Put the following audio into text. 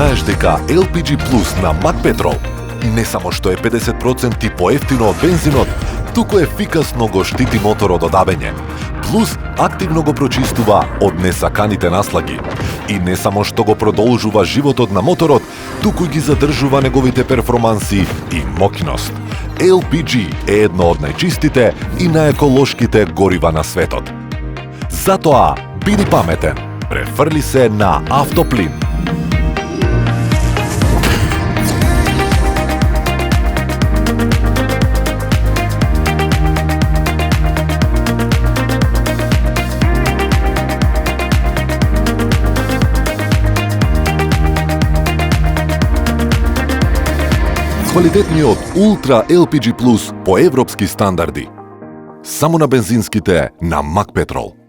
знаеш дека LPG Plus на Макпетрол не само што е 50% поевтино од бензинот, туку ефикасно го штити моторот од абење. Плюс активно го прочистува од несаканите наслаги. И не само што го продолжува животот на моторот, туку ги задржува неговите перформанси и моќност. LPG е едно од најчистите и најеколошките горива на светот. Затоа, биди паметен, префрли се на Автоплин. Квалитетниот Ултра LPG Plus по европски стандарди. Само на бензинските на Макпетрол.